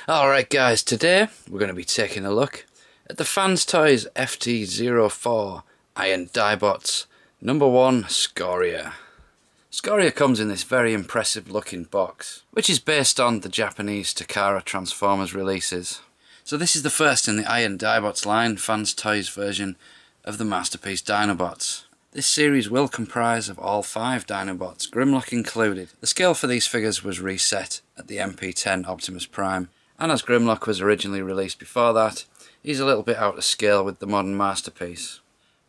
Alright guys, today we're going to be taking a look at the Fans Toys FT-04 Iron Diebots #1 Scoria. Scoria comes in this very impressive looking box, which is based on the Japanese Takara Transformers releases. So this is the first in the Iron Diebots line, Fans Toys version of the Masterpiece Dinobots. This series will comprise of all 5 Dinobots, Grimlock included. The scale for these figures was reset at the MP10 Optimus Prime, and as Grimlock was originally released before that, he's a little bit out of scale with the modern Masterpiece.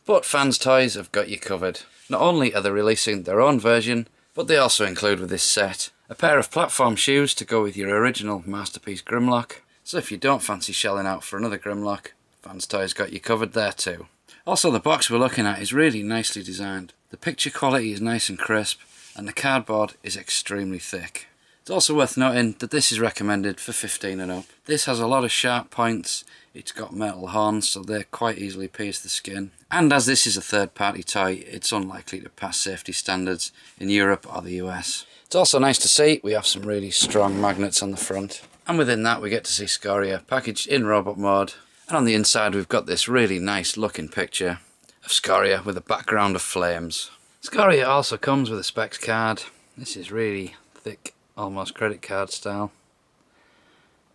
But Fans Toys have got you covered. Not only are they releasing their own version, but they also include with this set a pair of platform shoes to go with your original Masterpiece Grimlock. So if you don't fancy shelling out for another Grimlock, Fans Toys got you covered there too. Also, the box we're looking at is really nicely designed. The picture quality is nice and crisp, and the cardboard is extremely thick. It's also worth noting that this is recommended for 15 and up. This has a lot of sharp points, it's got metal horns so they quite easily pierce the skin. And as this is a third party toy, it's unlikely to pass safety standards in Europe or the US. It's also nice to see we have some really strong magnets on the front. And within that we get to see Scoria packaged in robot mode. And on the inside we've got this really nice looking picture of Scoria with a background of flames. Scoria also comes with a specs card. This is really thick, almost credit card style.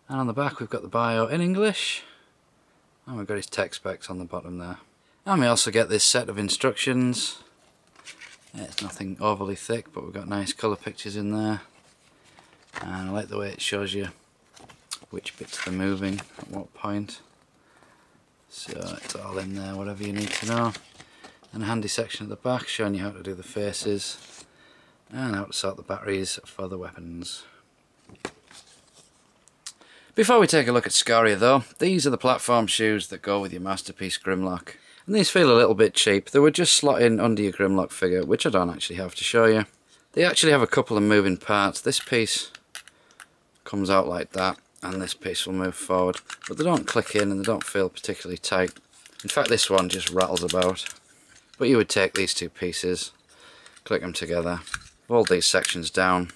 And on the back we've got the bio in English. And we've got his tech specs on the bottom there. And we also get this set of instructions. Yeah, it's nothing overly thick, but we've got nice colour pictures in there. And I like the way it shows you which bits they're moving at what point. So it's all in there, whatever you need to know. And a handy section at the back showing you how to do the faces and how to sort the batteries for the weapons. Before we take a look at Scoria though, these are the platform shoes that go with your Masterpiece Grimlock. And these feel a little bit cheap. They would just slot in under your Grimlock figure, which I don't actually have to show you. They actually have a couple of moving parts. This piece comes out like that, and this piece will move forward, but they don't click in and they don't feel particularly tight. In fact, this one just rattles about. But you would take these two pieces, click them together, fold these sections down,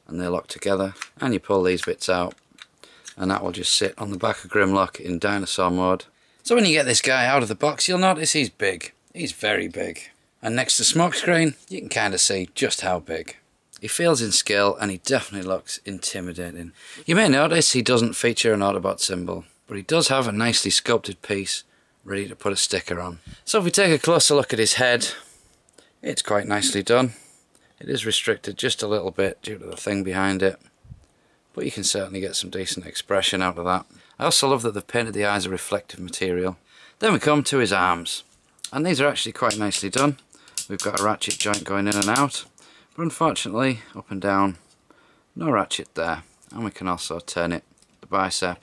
and they lock together, and you pull these bits out, and that will just sit on the back of Grimlock in dinosaur mode. So when you get this guy out of the box, you'll notice he's big. He's very big. And next to Smokescreen, you can kind of see just how big. He feels in scale and he definitely looks intimidating. You may notice he doesn't feature an Autobot symbol, but he does have a nicely sculpted piece ready to put a sticker on. So if we take a closer look at his head, it's quite nicely done. It is restricted just a little bit due to the thing behind it, but you can certainly get some decent expression out of that. I also love that they've painted the eyes a reflective material. Then we come to his arms, and these are actually quite nicely done. We've got a ratchet joint going in and out, but unfortunately, up and down, no ratchet there. And we can also turn it, the bicep.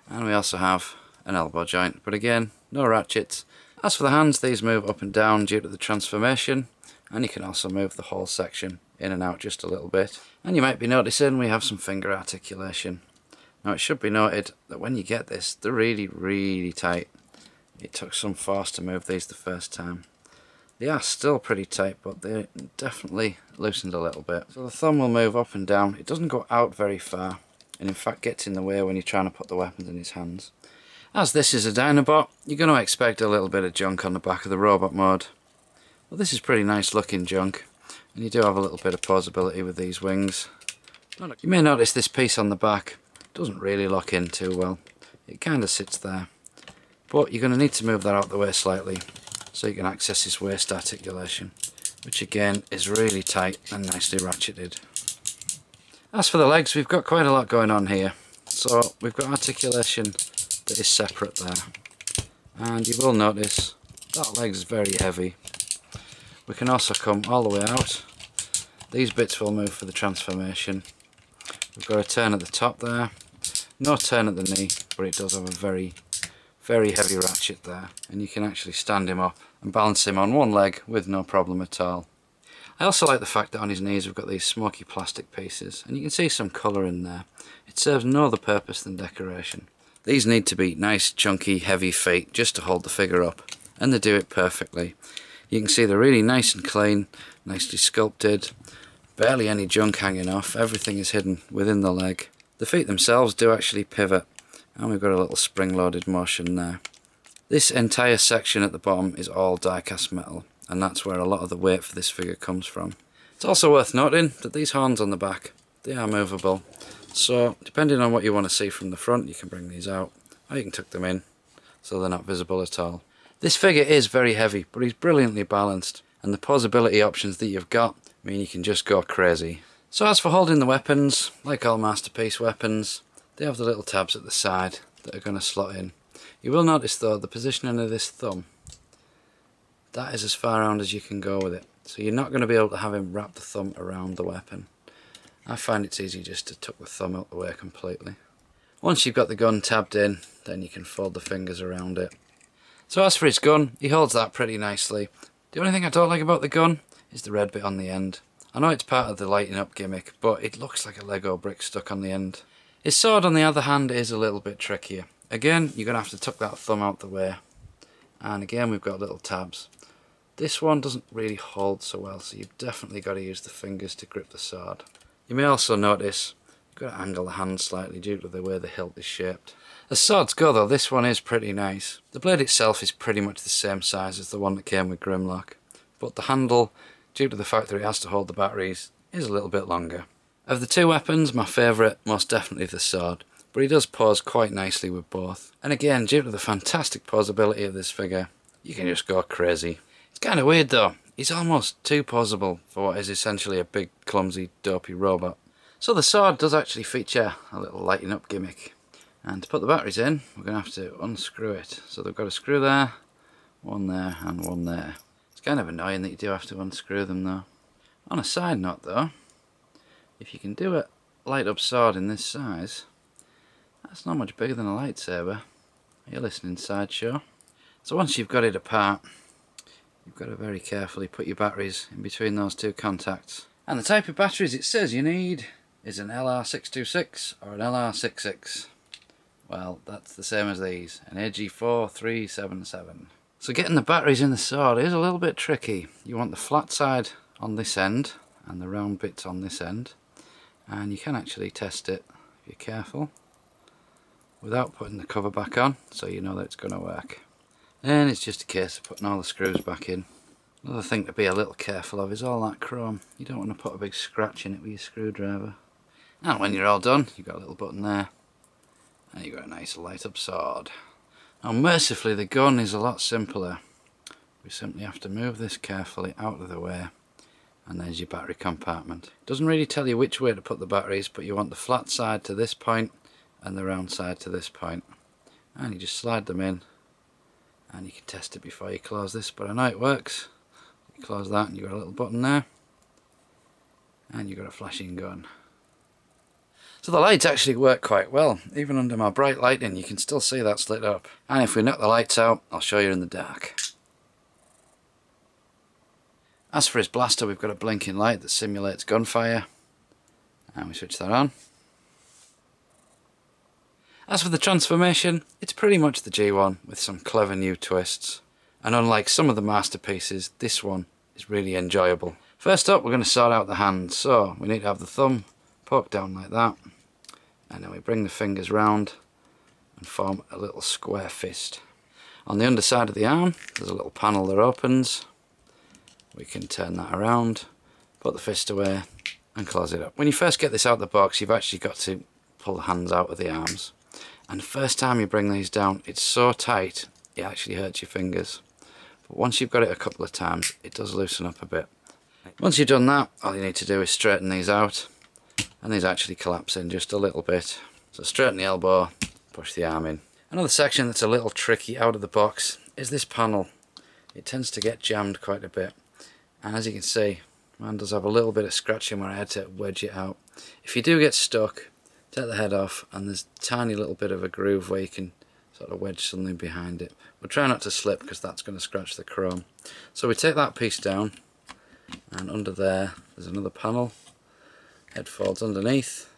And we also have an elbow joint, but again, no ratchets. As for the hands, these move up and down due to the transformation. And you can also move the whole section in and out just a little bit. And you might be noticing we have some finger articulation. Now it should be noted that when you get this, they're really, really tight. It took some force to move these the first time. They are still pretty tight, but they're definitely loosened a little bit. So the thumb will move up and down. It doesn't go out very far, and in fact gets in the way when you're trying to put the weapons in his hands. As this is a Dinobot, you're going to expect a little bit of junk on the back of the robot mode. Well, this is pretty nice looking junk, and you do have a little bit of posability with these wings. You may notice this piece on the back doesn't really lock in too well. It kind of sits there, but you're going to need to move that out the way slightly, so you can access his waist articulation, which again is really tight and nicely ratcheted. As for the legs, we've got quite a lot going on here. So we've got articulation that is separate there, and you will notice that leg's very heavy. We can also come all the way out. These bits will move for the transformation. We've got a turn at the top there, no turn at the knee, but it does have a very heavy ratchet there, and you can actually stand him up and balance him on one leg with no problem at all. I also like the fact that on his knees we've got these smoky plastic pieces, and you can see some colour in there. It serves no other purpose than decoration. These need to be nice, chunky, heavy feet just to hold the figure up, and they do it perfectly. You can see they're really nice and clean, nicely sculpted, barely any junk hanging off, everything is hidden within the leg. The feet themselves do actually pivot, and we've got a little spring-loaded motion there. This entire section at the bottom is all die-cast metal, and that's where a lot of the weight for this figure comes from. It's also worth noting that these horns on the back, they are movable, so depending on what you want to see from the front, you can bring these out, or you can tuck them in so they're not visible at all. This figure is very heavy, but he's brilliantly balanced, and the posability options that you've got mean you can just go crazy. So as for holding the weapons, like all Masterpiece weapons, they have the little tabs at the side that are going to slot in. You will notice though, the positioning of this thumb, that is as far around as you can go with it. So you're not going to be able to have him wrap the thumb around the weapon. I find it's easy just to tuck the thumb out the way completely. Once you've got the gun tabbed in, then you can fold the fingers around it. So as for his gun, he holds that pretty nicely. The only thing I don't like about the gun is the red bit on the end. I know it's part of the lighting up gimmick, but it looks like a Lego brick stuck on the end. His sword on the other hand is a little bit trickier. Again, you're going to have to tuck that thumb out the way. And again, we've got little tabs. This one doesn't really hold so well, so you've definitely got to use the fingers to grip the sword. You may also notice you've got to angle the hand slightly due to the way the hilt is shaped. As swords go though, this one is pretty nice. The blade itself is pretty much the same size as the one that came with Grimlock, but the handle, due to the fact that it has to hold the batteries, is a little bit longer. Of the two weapons, my favourite, most definitely the sword, but he does pose quite nicely with both. And again, due to the fantastic posability of this figure, you can just go crazy. It's kind of weird though, he's almost too posable for what is essentially a big, clumsy, dopey robot. So the sword does actually feature a little lighting up gimmick. And to put the batteries in, we're going to have to unscrew it. So they've got a screw there, one there, and one there. It's kind of annoying that you do have to unscrew them though. On a side note though, if you can do a light up sword in this size, that's not much bigger than a lightsaber. Are you listening, Sideshow? So once you've got it apart, you've got to very carefully put your batteries in between those two contacts. And the type of batteries it says you need is an LR626 or an LR66. Well, that's the same as these, an AG4377. So getting the batteries in the sword is a little bit tricky. You want the flat side on this end and the round bits on this end, and you can actually test it if you're careful without putting the cover back on, so you know that it's going to work. And it's just a case of putting all the screws back in. Another thing to be a little careful of is all that chrome. You don't want to put a big scratch in it with your screwdriver. And when you're all done, you've got a little button there, and you've got a nice light up sword. Now mercifully the gun is a lot simpler. We simply have to move this carefully out of the way, and there's your battery compartment. It doesn't really tell you which way to put the batteries, but you want the flat side to this point and the round side to this point. And you just slide them in, and you can test it before you close this, but I know it works. You close that and you've got a little button there, and you've got a flashing gun. So the lights actually work quite well. Even under my bright lighting you can still see that's lit up. And if we knock the lights out, I'll show you in the dark. As for his blaster, we've got a blinking light that simulates gunfire. And we switch that on. As for the transformation, it's pretty much the G1 with some clever new twists. And unlike some of the masterpieces, this one is really enjoyable. First up, we're going to sort out the hands. So we need to have the thumb poked down like that, and then we bring the fingers round and form a little square fist. On the underside of the arm there's a little panel that opens. We can turn that around, put the fist away and close it up. When you first get this out of the box, you've actually got to pull the hands out of the arms, and the first time you bring these down it's so tight it actually hurts your fingers, but once you've got it a couple of times it does loosen up a bit. Once you've done that, all you need to do is straighten these out, and these actually collapse in just a little bit. So straighten the elbow, push the arm in. Another section that's a little tricky out of the box is this panel. It tends to get jammed quite a bit, and as you can see, mine does have a little bit of scratching where I had to wedge it out. If you do get stuck, take the head off, and there's a tiny little bit of a groove where you can sort of wedge something behind it. But try not to slip because that's going to scratch the chrome. So we take that piece down, and under there's another panel. Head folds underneath,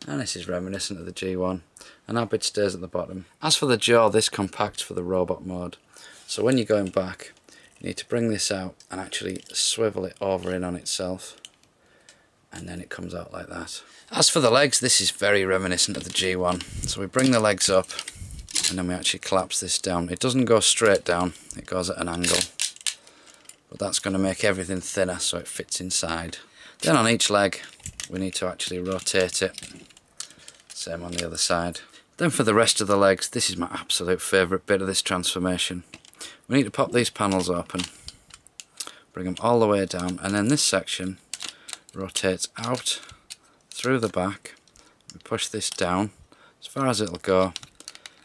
and this is reminiscent of the G1, and that bit stays at the bottom. As for the jaw, this compacts for the robot mode, so when you're going back you need to bring this out and actually swivel it over in on itself, and then it comes out like that. As for the legs, this is very reminiscent of the G1. So we bring the legs up and then we actually collapse this down. It doesn't go straight down, it goes at an angle. But that's going to make everything thinner so it fits inside. Then on each leg we need to actually rotate it. Same on the other side. Then for the rest of the legs, this is my absolute favourite bit of this transformation. We need to pop these panels open, bring them all the way down, and then this section rotates out through the back. We push this down as far as it'll go,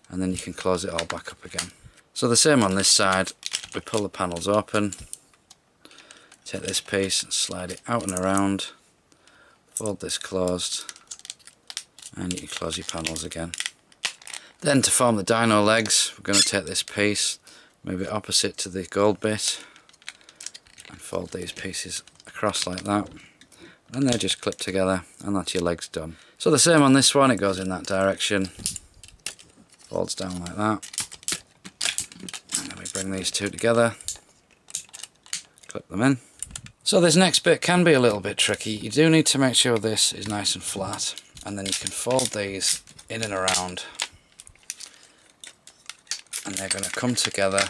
and then you can close it all back up again. So the same on this side, we pull the panels open, take this piece and slide it out and around, fold this closed, and you can close your panels again. Then to form the dyno legs, we're going to take this piece, move it opposite to the gold bit, and fold these pieces across like that. And they just clip together, and that's your legs done. So the same on this one, it goes in that direction, folds down like that, and then we bring these two together, clip them in. So this next bit can be a little bit tricky. You do need to make sure this is nice and flat, and then you can fold these in and around, and they're going to come together,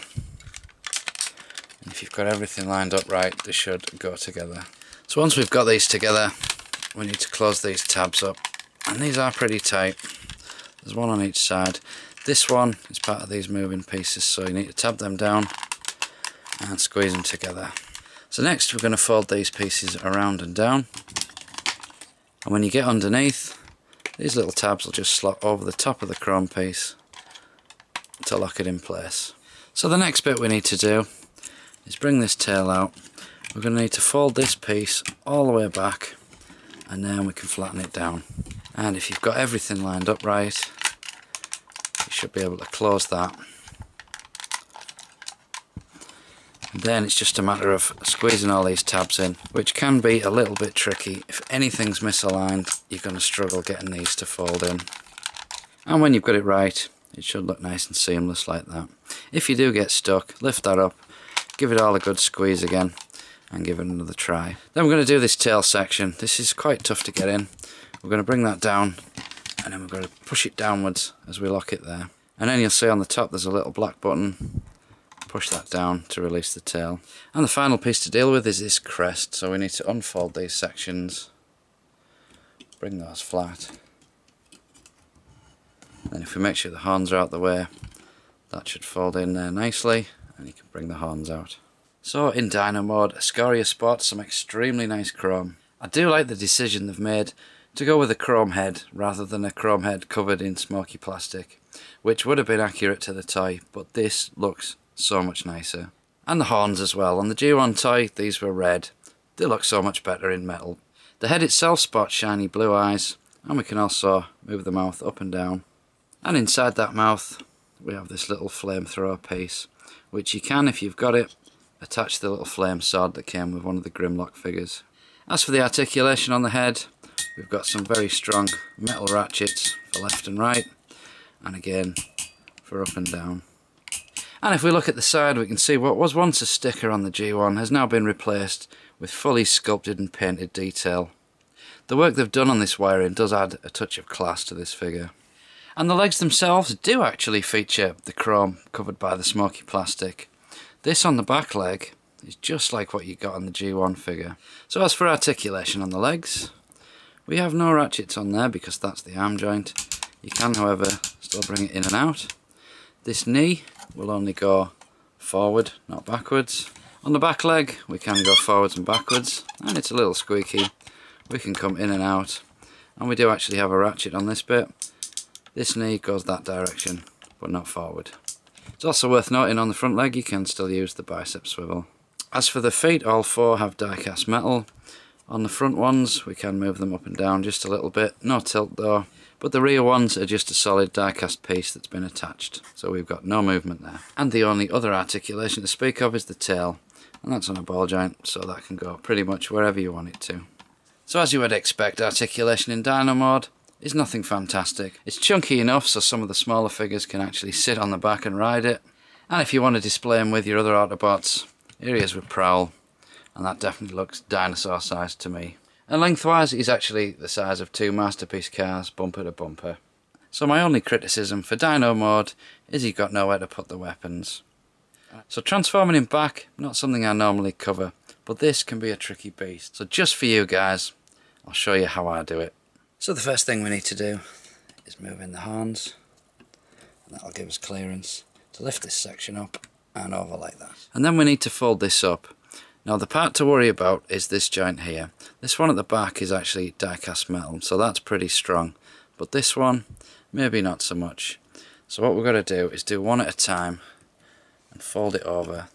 and if you've got everything lined up right, they should go together. So once we've got these together, we need to close these tabs up, and these are pretty tight. There's one on each side. This one is part of these moving pieces, so you need to tab them down and squeeze them together. So next we're going to fold these pieces around and down, and when you get underneath, these little tabs will just slot over the top of the chrome piece to lock it in place. So the next bit we need to do is bring this tail out. We're going to need to fold this piece all the way back, and then we can flatten it down. And if you've got everything lined up right, you should be able to close that. And then it's just a matter of squeezing all these tabs in, which can be a little bit tricky. If anything's misaligned, you're going to struggle getting these to fold in. And when you've got it right, it should look nice and seamless like that. If you do get stuck, lift that up, give it all a good squeeze again, and give it another try. Then we're going to do this tail section. This is quite tough to get in. We're going to bring that down, and then we're going to push it downwards as we lock it there. And then you'll see on the top there's a little black button. Push that down to release the tail. And the final piece to deal with is this crest, so we need to unfold these sections, bring those flat. Then if we make sure the horns are out the way, that should fold in there nicely, and you can bring the horns out. So in dyno mode, Scoria sports some extremely nice chrome. I do like the decision they've made to go with a chrome head rather than a chrome head covered in smoky plastic, which would have been accurate to the toy, but this looks so much nicer. And the horns as well. On the G1 toy, these were red. They look so much better in metal. The head itself sports shiny blue eyes, and we can also move the mouth up and down. And inside that mouth, we have this little flamethrower piece, which you can, if you've got it, attach the little flame sword that came with one of the Grimlock figures. As for the articulation on the head, we've got some very strong metal ratchets for left and right, and again for up and down. And if we look at the side, we can see what was once a sticker on the G1 has now been replaced with fully sculpted and painted detail. The work they've done on this wiring does add a touch of class to this figure. And the legs themselves do actually feature the chrome covered by the smoky plastic. This on the back leg is just like what you got on the G1 figure. So as for articulation on the legs, we have no ratchets on there because that's the arm joint. You can, however, still bring it in and out. This knee will only go forward, not backwards. On the back leg, we can go forwards and backwards, and it's a little squeaky. We can come in and out, and we do actually have a ratchet on this bit. This knee goes that direction, but not forward. It's also worth noting on the front leg you can still use the bicep swivel. As for the feet, all four have die-cast metal. On the front ones we can move them up and down just a little bit, no tilt though, but the rear ones are just a solid die-cast piece that's been attached, so we've got no movement there. And the only other articulation to speak of is the tail, and that's on a ball joint, so that can go pretty much wherever you want it to. So as you would expect, articulation in dyno mode is nothing fantastic. It's chunky enough so some of the smaller figures can actually sit on the back and ride it. And if you want to display them with your other Autobots, here he is with Prowl, and that definitely looks dinosaur sized to me. And lengthwise he's actually the size of two Masterpiece cars bumper to bumper. So my only criticism for dyno mode is he got nowhere to put the weapons. So transforming him back, not something I normally cover, but this can be a tricky beast. So just for you guys, I'll show you how I do it. So the first thing we need to do is move in the horns, and that'll give us clearance to lift this section up and over like that. And then we need to fold this up. Now the part to worry about is this joint here. This one at the back is actually die-cast metal, so that's pretty strong. But this one, maybe not so much. So what we've got to do is do one at a time and fold it over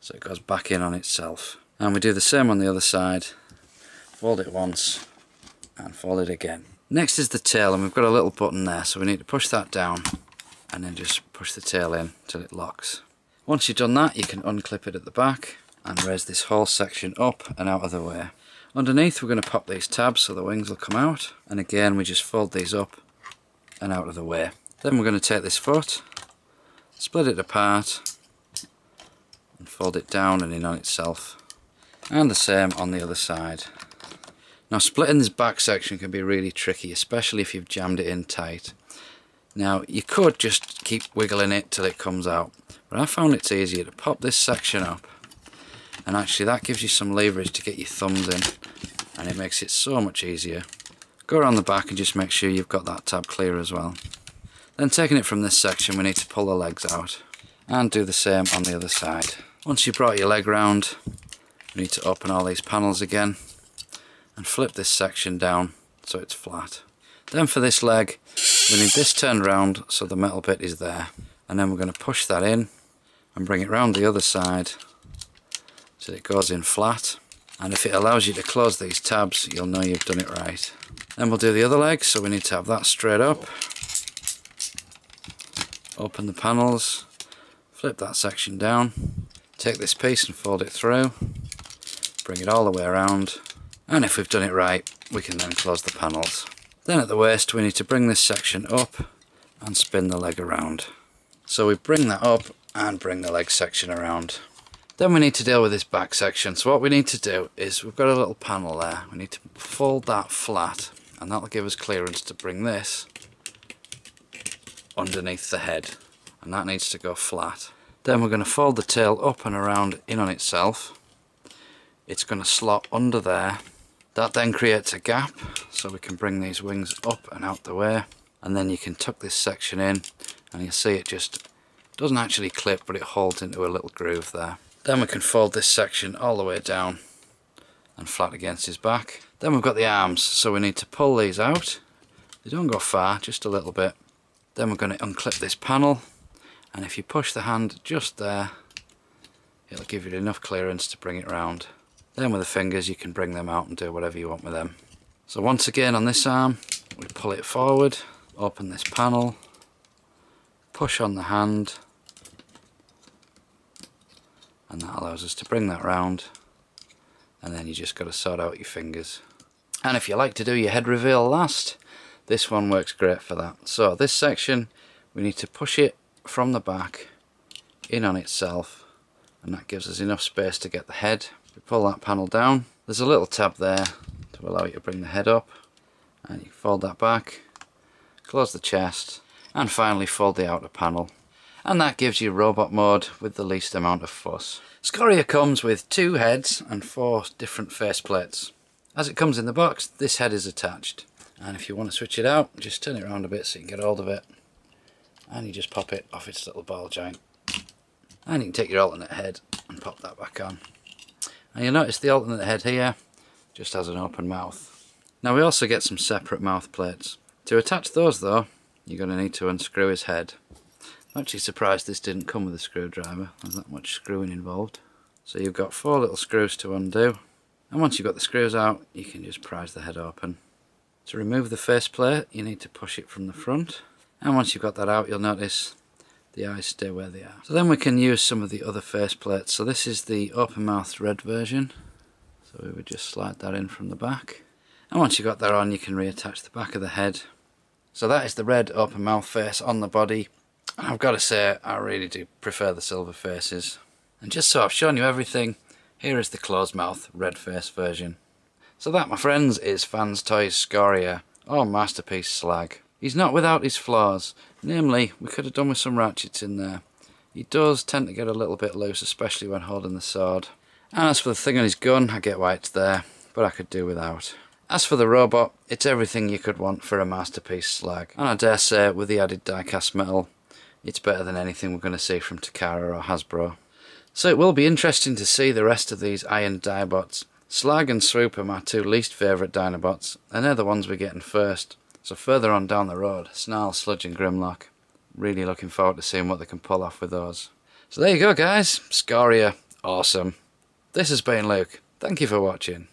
so it goes back in on itself. And we do the same on the other side. Fold it once and fold it again. Next is the tail, and we've got a little button there, so we need to push that down and then just push the tail in till it locks. Once you've done that, you can unclip it at the back and raise this whole section up and out of the way. Underneath we're going to pop these tabs so the wings will come out, and again we just fold these up and out of the way. Then we're going to take this foot, split it apart and fold it down and in on itself, and the same on the other side. Now splitting this back section can be really tricky, especially if you've jammed it in tight. Now you could just keep wiggling it till it comes out, but I found it's easier to pop this section up, and actually that gives you some leverage to get your thumbs in, and it makes it so much easier. Go around the back and just make sure you've got that tab clear as well. Then taking it from this section, we need to pull the legs out and do the same on the other side. Once you've brought your leg round, we need to open all these panels again and flip this section down so it's flat. Then for this leg, we need this turned round so the metal bit is there, and then we're going to push that in and bring it round the other side so it goes in flat. And if it allows you to close these tabs, you'll know you've done it right. Then we'll do the other leg, so we need to have that straight up. Open the panels, flip that section down, take this piece and fold it through, bring it all the way around, and if we've done it right, we can then close the panels. Then at the waist, we need to bring this section up and spin the leg around. So we bring that up and bring the leg section around. Then we need to deal with this back section. So what we need to do is, we've got a little panel there, we need to fold that flat, and that'll give us clearance to bring this underneath the head, and that needs to go flat. Then we're going to fold the tail up and around in on itself. It's going to slot under there. That then creates a gap, so we can bring these wings up and out the way, and then you can tuck this section in, and you'll see it just doesn't actually clip, but it holds into a little groove there. Then we can fold this section all the way down and flat against his back. Then we've got the arms, so we need to pull these out. They don't go far, just a little bit. Then we're going to unclip this panel, and if you push the hand just there, it'll give you enough clearance to bring it round. Then with the fingers you can bring them out and do whatever you want with them. So once again on this arm, we pull it forward, open this panel, push on the hand, and that allows us to bring that round, and then you just got to sort out your fingers. And if you like to do your head reveal last, this one works great for that. So this section, we need to push it from the back in on itself, and that gives us enough space to get the head. We pull that panel down, there's a little tab there to allow you to bring the head up, and you fold that back, close the chest, and finally fold the outer panel. And that gives you robot mode with the least amount of fuss. Scoria comes with 2 heads and 4 different face plates. As it comes in the box, this head is attached, and if you want to switch it out, just turn it around a bit so you can get hold of it, and you just pop it off its little ball joint, and you can take your alternate head and pop that back on. And you'll notice the alternate head here just has an open mouth. Now we also get some separate mouth plates. To attach those though, you're going to need to unscrew his head. I'm actually surprised this didn't come with a screwdriver, there's that much screwing involved. So you've got 4 little screws to undo, and once you've got the screws out, you can just prise the head open. To remove the faceplate, you need to push it from the front, and once you've got that out, you'll notice the eyes stay where they are. So then we can use some of the other faceplates. So this is the open-mouthed red version, so we would just slide that in from the back, and once you've got that on, you can reattach the back of the head. So that is the red open mouth face on the body. I've got to say, I really do prefer the silver faces. And just so I've shown you everything, here is the closed mouth red face version. So that, my friends, is Fans Toys Scoria, or Masterpiece Slag. He's not without his flaws, namely, we could have done with some ratchets in there. He does tend to get a little bit loose, especially when holding the sword. And as for the thing on his gun, I get why it's there, but I could do without. As for the robot, it's everything you could want for a Masterpiece Slag. And I dare say, with the added die-cast metal, it's better than anything we're going to see from Takara or Hasbro. So it will be interesting to see the rest of these Iron Dinobots. Slag and Swoop are my two least favourite Dinobots, and they're the ones we're getting first. So further on down the road, Snarl, Sludge and Grimlock. Really looking forward to seeing what they can pull off with those. So there you go guys, Scoria, awesome. This has been Luke, thank you for watching.